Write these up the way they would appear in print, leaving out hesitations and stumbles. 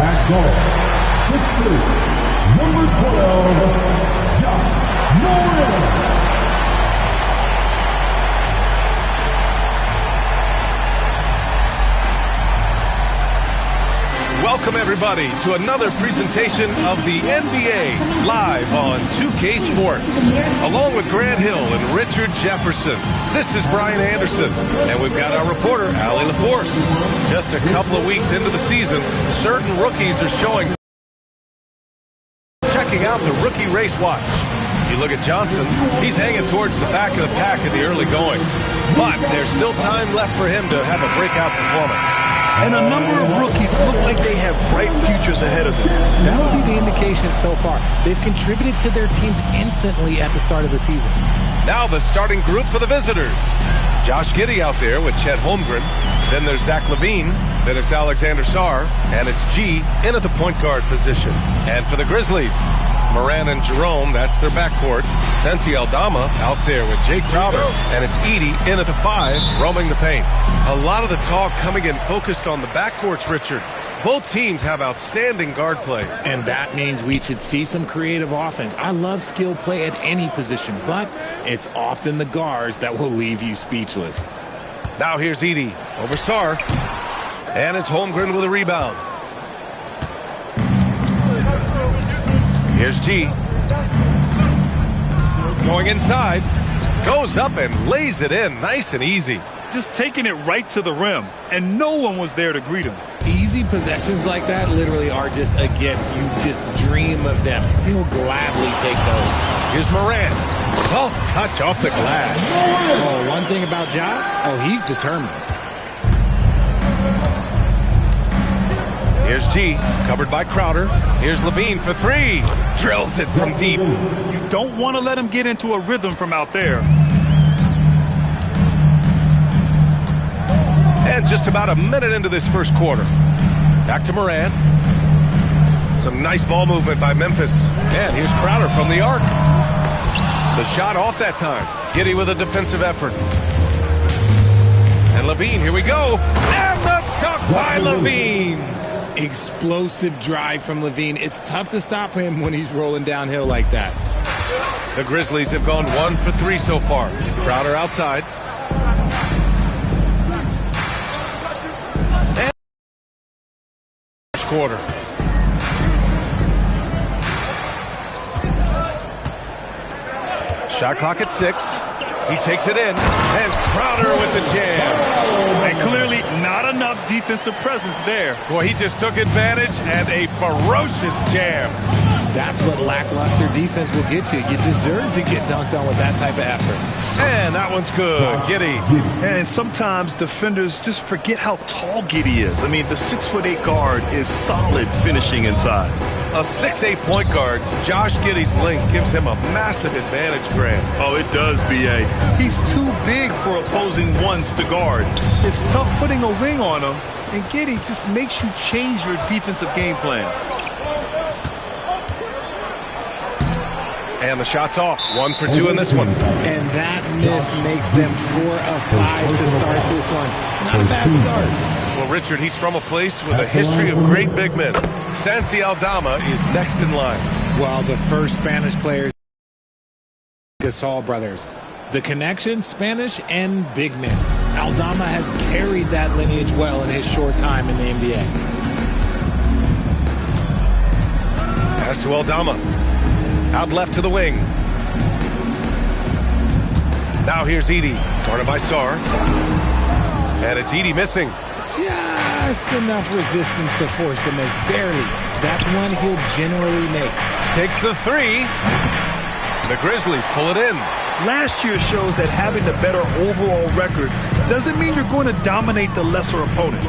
At goal, 6'3", number 12, Josh Moran. Welcome, everybody, to another presentation of the NBA live on 2K Sports. Along with Grant Hill and Richard Jefferson, this is Brian Anderson, and we've got our reporter, Allie LaForce. Just a couple of weeks into the season, certain rookies are showing. Checking out the rookie race watch. You look at Johnson, he's hanging towards the back of the pack in the early going. But there's still time left for him to have a breakout performance. And a number of rookies look like they have bright futures ahead of them. That would be the indication so far. They've contributed to their teams instantly at the start of the season. Now the starting group for the visitors. Josh Giddey out there with Chet Holmgren. Then there's Zach LaVine. Then it's Alexander Sarr. And it's G in at the point guard position. And for the Grizzlies, Moran and Jerome, that's their backcourt. Santi Aldama out there with Jay Crowder. And it's Edey in at the 5, roaming the paint. A lot of the talk coming in focused on the backcourts, Richard. Both teams have outstanding guard play. And that means we should see some creative offense. I love skill play at any position, but it's often the guards that will leave you speechless. Now here's Edey over Sarr. And it's Holmgren with a rebound. Here's G. Going inside. Goes up and lays it in nice and easy. Just taking it right to the rim, and no one was there to greet him. Easy possessions like that literally are just a gift. You just dream of them. He'll gladly take those. Here's Moran. Soft touch off the glass. Oh, one thing about Ja, he's determined. Here's G, covered by Crowder. Here's LaVine for 3. Drills it from deep. You don't want to let him get into a rhythm from out there. And just about a minute into this first quarter. Back to Moran. Some nice ball movement by Memphis. And here's Crowder from the arc. The shot off that time. Giddey with a defensive effort. And LaVine, here we go. And the dunk by LaVine. Explosive drive from LaVine. It's tough to stop him when he's rolling downhill like that. The Grizzlies have gone 1 for 3 so far. Crowder outside. And first quarter. Shot clock at 6. He takes it in. And Crowder with the jam. And clearly not enough defensive presence there. Boy, he just took advantage and a ferocious jam. That's what lackluster defense will get you. You deserve to get dunked on with that type of effort. And that one's good. Giddey. And sometimes defenders just forget how tall Giddey is. I mean, the 6'8" guard is solid finishing inside. A 6'8" point guard, Josh Giddey's length gives him a massive advantage, Grant. Oh, it does, B.A. He's too big for opposing ones to guard. It's tough putting a wing on him, and Giddey just makes you change your defensive game plan. And the shot's off. 1 for 2 in this one. And that miss makes them 4 of 5 to start this one. Not a bad start. Well, Richard, he's from a place with a history of great big men. Santi Aldama is next in line. Well, the first Spanish players, Gasol brothers. The connection, Spanish and big men. Aldama has carried that lineage well in his short time in the NBA. Pass to Aldama. Out left to the wing. Now here's Edey. Guarded by Sarr. And it's Edey missing. Just enough resistance to force the miss. Barely. That's one he'll generally make. Takes the 3. The Grizzlies pull it in. Last year shows that having the better overall record doesn't mean you're going to dominate the lesser opponent.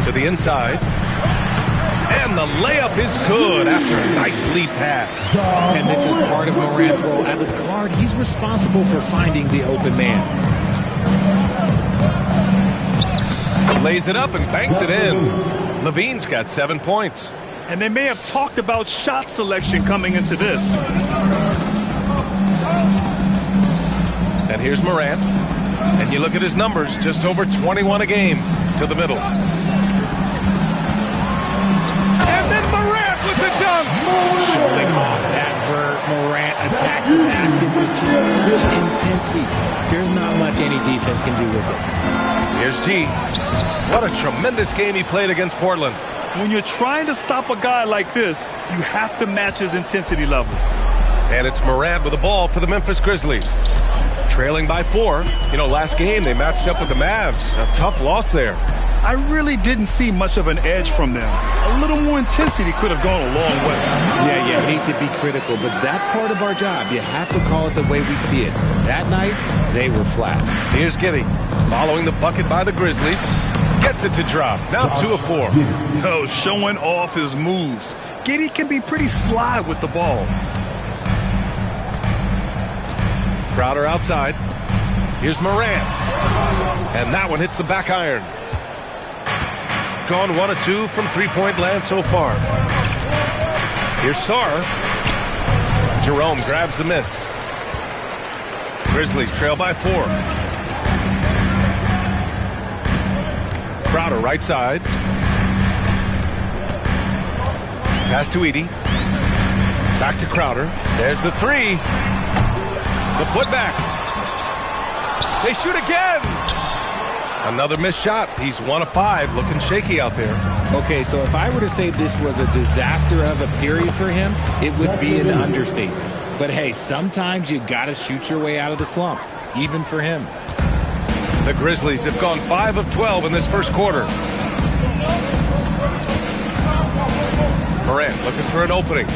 To the inside. And the layup is good after a nice lead pass. And this is part of Morant's role. As a guard, he's responsible for finding the open man. Lays it up and banks it in. LaVine's got 7 points. And they may have talked about shot selection coming into this. And here's Morant. And you look at his numbers, just over 21 a game to the middle. dunk. Showing off that vert. Morant attacks the basket with just such intensity. There's not much any defense can do with it. Here's G. What a tremendous game he played against Portland. When you're trying to stop a guy like this, you have to match his intensity level. And it's Morant with the ball for the Memphis Grizzlies. Trailing by 4. You know, last game they matched up with the Mavs. A tough loss there. I really didn't see much of an edge from them. A little more intensity could have gone a long way. Yeah, you hate to be critical, but that's part of our job. You have to call it the way we see it. That night, they were flat. Here's Giddey. Following the bucket by the Grizzlies. Gets it to drop. Now 2 of 4. No, showing off his moves. Giddey can be pretty sly with the ball. Crowder outside. Here's Morant. And that one hits the back iron. Gone 1 of 2 from three-point land so far. Here's Sarr. Jerome grabs the miss. Grizzlies trail by 4. Crowder right side. Pass to Edey. Back to Crowder. There's the 3. The putback. They shoot again. Another missed shot. He's 1 of 5. Looking shaky out there. Okay, so if I were to say this was a disaster of a period for him, it would be an understatement. But hey, sometimes you got to shoot your way out of the slump, even for him. The Grizzlies have gone 5 of 12 in this first quarter. Morant looking for an opening.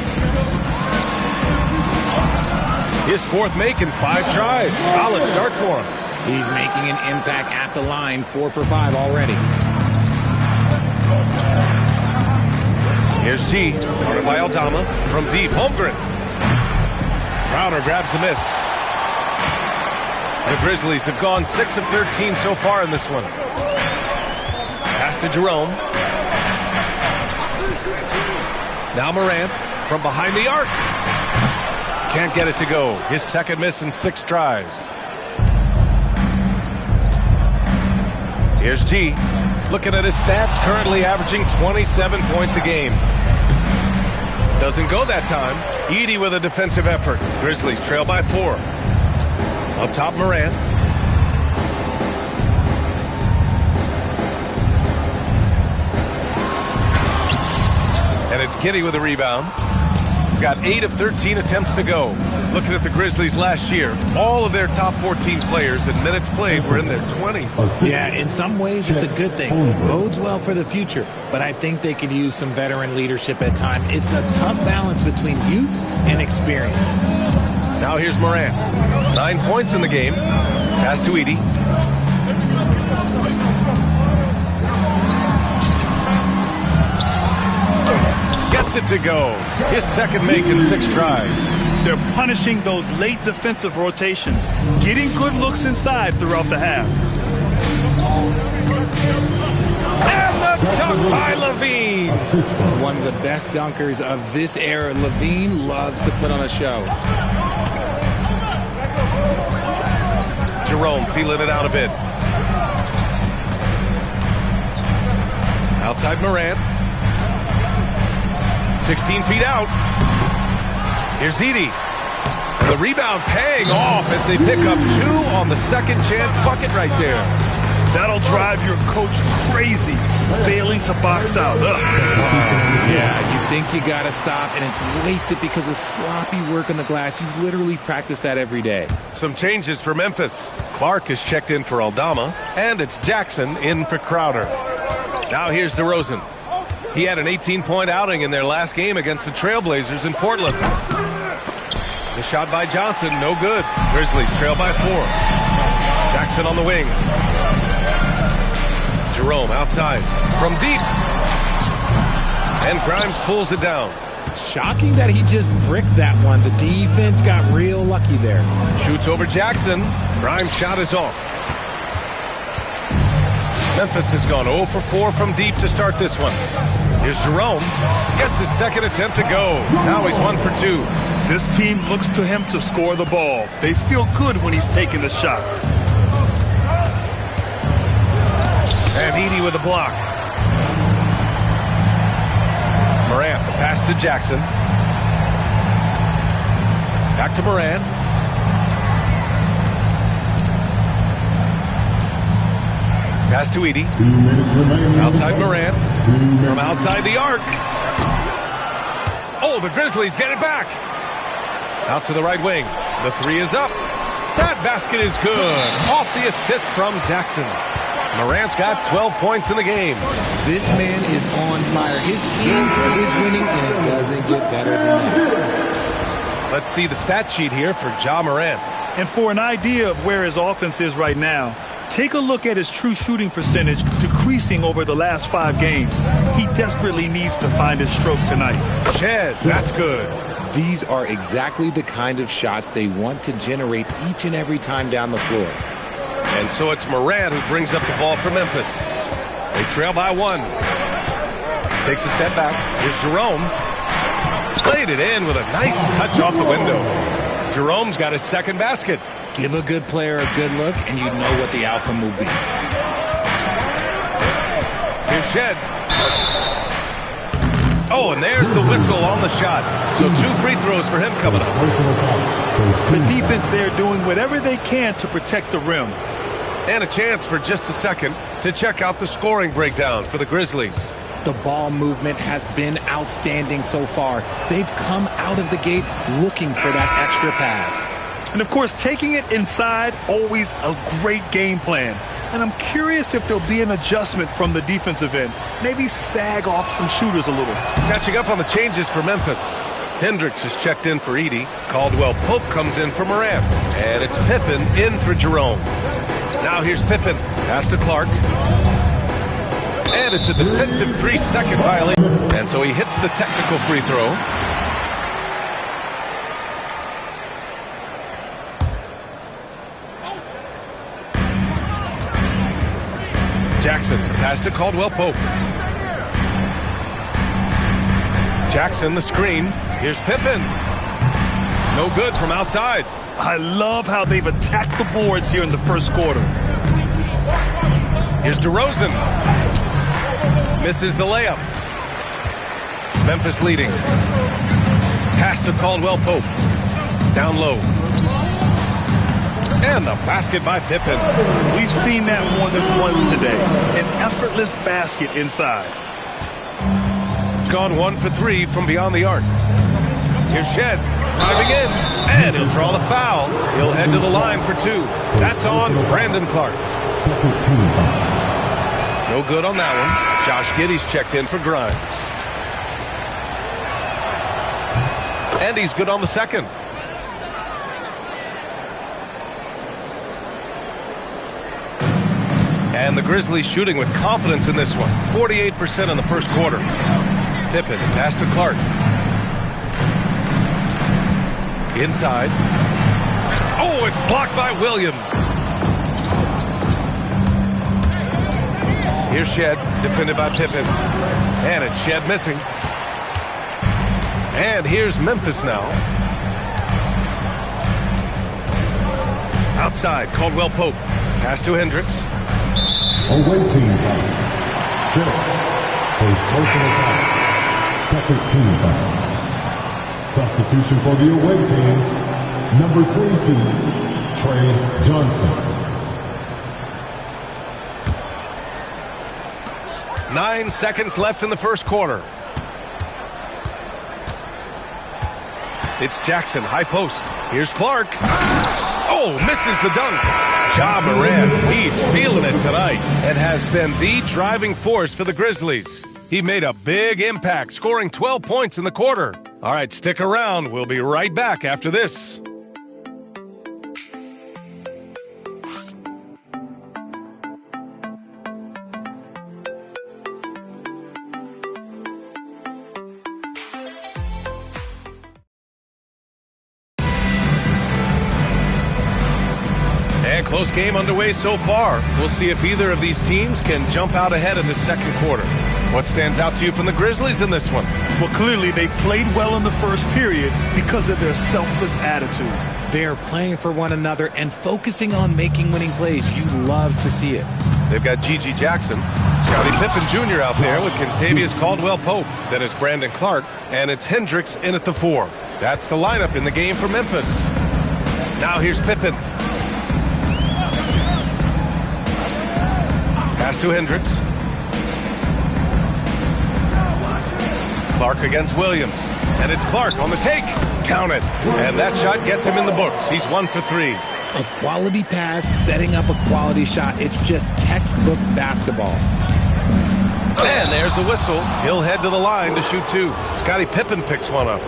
His 4th make in 5 tries. Solid start for him. He's making an impact at the line. 4 for 5 already. Here's G. Guarded by Aldama. From deep. Holmgren. Crowder grabs the miss. The Grizzlies have gone 6 of 13 so far in this one. Pass to Jerome. Now Morant from behind the arc. Can't get it to go. His 2nd miss in 6 tries. Here's G. Looking at his stats, currently averaging 27 points a game. Doesn't go that time. Edey with a defensive effort. Grizzlies trail by 4. Up top, Morant. And it's Giddey with a rebound. Got 8 of 13 attempts to go. Looking at the Grizzlies last year, all of their top 14 players in minutes played were in their 20s. Yeah, in some ways it's a good thing. Bodes well for the future, but I think they could use some veteran leadership at times. It's a tough balance between youth and experience. Now here's Morant. 9 points in the game. Pass to Edey. Gets it to go. His 2nd make in 6 tries. They're punishing those late defensive rotations, getting good looks inside throughout the half. And the dunk by Levine. One of the best dunkers of this era. Levine loves to put on a show. Jerome feeling it out a bit. Outside Morant. 16 feet out. Here's Edey. And the rebound paying off as they pick up 2 on the 2nd chance bucket right there. That'll drive your coach crazy, failing to box out. Yeah, you think you got to stop, and it's wasted because of sloppy work on the glass. You literally practice that every day. Some changes for Memphis. Clark is checked in for Aldama, and it's Jackson in for Crowder. Now here's DeRozan. He had an 18-point outing in their last game against the Trailblazers in Portland. The shot by Johnson, no good. Grizzlies trail by 4. Jackson on the wing. Jerome outside from deep. And Grimes pulls it down. Shocking that he just bricked that one. The defense got real lucky there. Shoots over Jackson. Grimes' shot is off. Memphis has gone 0 for 4 from deep to start this one. Here's Jerome. Gets his 2nd attempt to go. Now he's 1 for 2. This team looks to him to score the ball. They feel good when he's taking the shots. And Edey with a block. Morant, the pass to Jackson. Back to Morant. Pass to Edey. Outside Morant. From outside the arc. Oh, the Grizzlies get it back. Out to the right wing. The three is up. That basket is good. Off the assist from Jackson. Morant's got 12 points in the game. This man is on fire. His team is winning, and it doesn't get better than that. Let's see the stat sheet here for Ja Morant. And for an idea of where his offense is right now, take a look at his true shooting percentage decreasing over the last 5 games. He desperately needs to find his stroke tonight. Shed, that's good. These are exactly the kind of shots they want to generate each and every time down the floor. And so it's Morant who brings up the ball for Memphis. They trail by 1. Takes a step back. Here's Jerome. Played it in with a nice touch off the window. Jerome's got his second basket. Give a good player a good look, and you know what the outcome will be. Here's Shed. Oh, and there's the whistle on the shot. So 2 free throws for him coming up. The defense there doing whatever they can to protect the rim. And a chance for just a second to check out the scoring breakdown for the Grizzlies. The ball movement has been outstanding so far. They've come out of the gate looking for that extra pass. And, of course, taking it inside, always a great game plan. And I'm curious if there'll be an adjustment from the defensive end. Maybe sag off some shooters a little. Catching up on the changes for Memphis. Hendricks is checked in for Edey. Caldwell Pope comes in for Morant. And it's Pippen in for Jerome. Now here's Pippen. Pass to Clark. And it's a defensive 3-second violation. And so he hits the technical free throw. Jackson, pass to Caldwell Pope. Jackson, the screen. Here's Pippen. No good from outside. I love how they've attacked the boards here in the first quarter. Here's DeRozan. Misses the layup. Memphis leading. Pass to Caldwell Pope. Down low. And the basket by Pippen. We've seen that more than once today. An effortless basket inside. Gone 1 for 3 from beyond the arc. Here's Shed. Driving in. And he'll draw the foul. He'll head to the line for 2. That's on Brandon Clark. No good on that one. Josh Giddey's checked in for Grimes. And he's good on the second. And the Grizzlies shooting with confidence in this one. 48% in the first quarter. Pippen, pass to Clark. Inside. Oh, it's blocked by Williams. Here's Shed, defended by Pippen. And it's Shed missing. And here's Memphis now. Outside, Caldwell Pope. Pass to Hendricks. Away team foul. Shed. First personal foul. Second team foul. Substitution for the away team. Number 22, Trey Johnson. 9 seconds left in the first quarter. It's Jackson, high post. Here's Clark. Oh, misses the dunk. Ja Morant, he's feeling it tonight and has been the driving force for the Grizzlies. He made a big impact, scoring 12 points in the quarter. All right, stick around. We'll be right back after this. And close game underway so far. We'll see if either of these teams can jump out ahead in this second quarter. What stands out to you from the Grizzlies in this one? Well, clearly they played well in the first period because of their selfless attitude. They're playing for one another and focusing on making winning plays. You love to see it. They've got Gigi Jackson, Scottie Pippen Jr. out there with Kentavious Caldwell-Pope. Then it's Brandon Clark, and it's Hendricks in at the 4. That's the lineup in the game for Memphis. Now here's Pippen. Pass to Hendricks. Clark against Williams. And it's Clark on the take. Count it. And that shot gets him in the books. He's 1 for 3. A quality pass, setting up a quality shot. It's just textbook basketball. And there's the whistle. He'll head to the line to shoot 2. Scottie Pippen picks one up.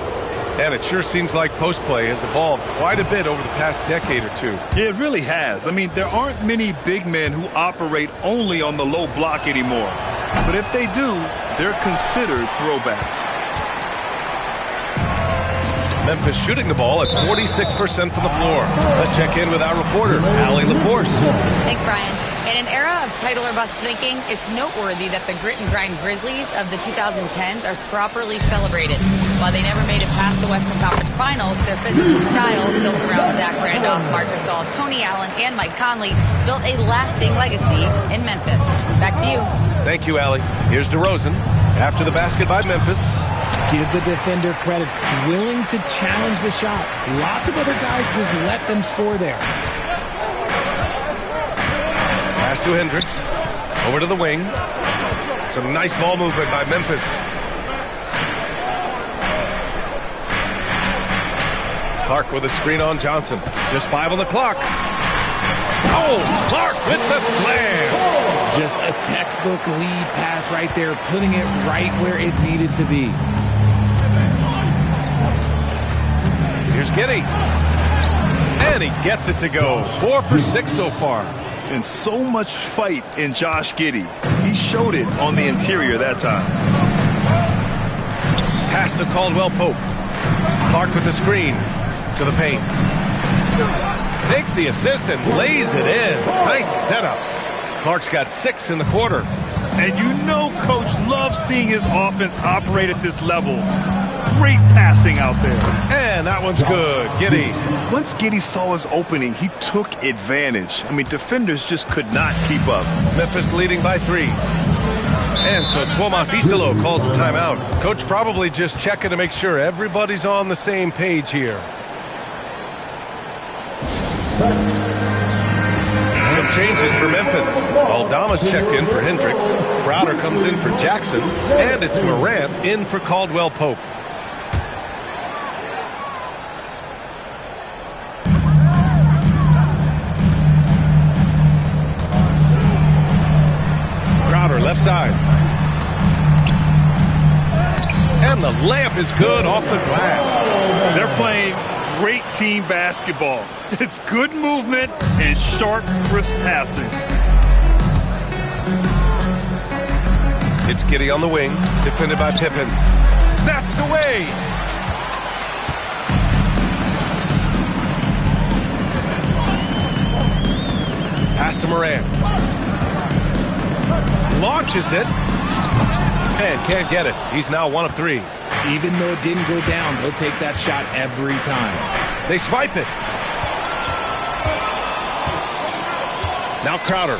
And it sure seems like post play has evolved quite a bit over the past decade or 2. Yeah, it really has. I mean, there aren't many big men who operate only on the low block anymore. But if they do, they're considered throwbacks. Memphis shooting the ball at 46% from the floor. Let's check in with our reporter, Allie LaForce. Thanks, Brian. In an era of title or bust thinking, it's noteworthy that the grit and grind Grizzlies of the 2010s are properly celebrated. While they never made it past the Western Conference Finals, their physical style, built around Zach Randolph, Marc Gasol, Tony Allen, and Mike Conley, built a lasting legacy in Memphis. Back to you. Thank you, Allie. Here's DeRozan. After the basket by Memphis. Give the defender credit, willing to challenge the shot. Lots of other guys just let them score there. Pass to Hendricks. Over to the wing. Some nice ball movement by Memphis. Clark with a screen on Johnson. Just 5 on the clock. Oh, Clark with the slam. Just a textbook lead pass right there, putting it right where it needed to be. Here's Giddey. And he gets it to go. 4 for 6 so far. And so much fight in Josh Giddey. He showed it on the interior that time. Pass to Caldwell-Pope. Clark with the screen to the paint. Takes the assist and lays it in. Nice setup. Clark's got 6 in the quarter. And you know Coach loves seeing his offense operate at this level. Great passing out there. And that one's good. Giddey. Once Giddey saw his opening, he took advantage. I mean, defenders just could not keep up. Memphis leading by 3. And so Tuomas Isalo calls the timeout. Coach probably just checking to make sure everybody's on the same page here. Some changes for Memphis. Aldama's checked in for Hendricks. Crowder comes in for Jackson. And it's Morant in for Caldwell-Pope. Crowder left side. And the layup is good off the glass. They're playing great team basketball. It's good movement and sharp, crisp passing. It's Giddey on the wing, defended by Pippen. Snatched away. Pass to Morant. Launches it. And can't get it. He's now 1 of 3. Even though it didn't go down, they'll take that shot every time. They swipe it. Now Crowder.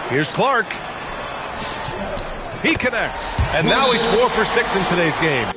Here's Clark. He connects. And now he's 4 for 6 in today's game.